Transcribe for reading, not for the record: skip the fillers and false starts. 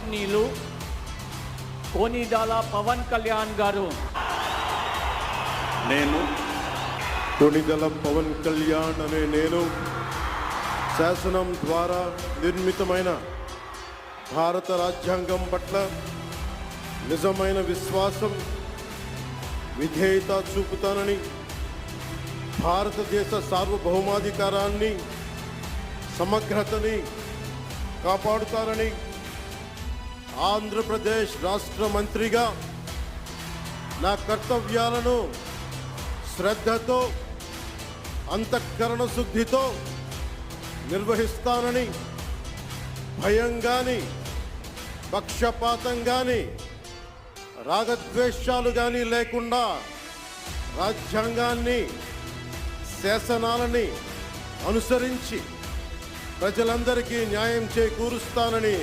గౌరవనీయులు కోనిదాల పవన్ కళ్యాణ్ గారు. నేను కొణిదెల పవన్ కళ్యాణ్ అనే నేను శాసనం ద్వారా నిర్మితమైన భారత రాజ్యాంగం పట్ల నిజమైన విశ్వాసం, విధేయత చూపుతానని, భారతదేశ సార్వభౌమాధికారాన్ని, సమగ్రతని కాపాడుతానని, ఆంధ్రప్రదేశ్ రాష్ట్ర మంత్రిగా నా కర్తవ్యాలను శ్రద్ధతో, అంతఃకరణ శుద్ధితో నిర్వహిస్తానని, భయం కానీ, పక్షపాతం కానీ, రాగద్వేషాలు కానీ లేకుండా రాజ్యాంగాన్ని, శాసనాలని అనుసరించి ప్రజలందరికీ న్యాయం చేకూరుస్తానని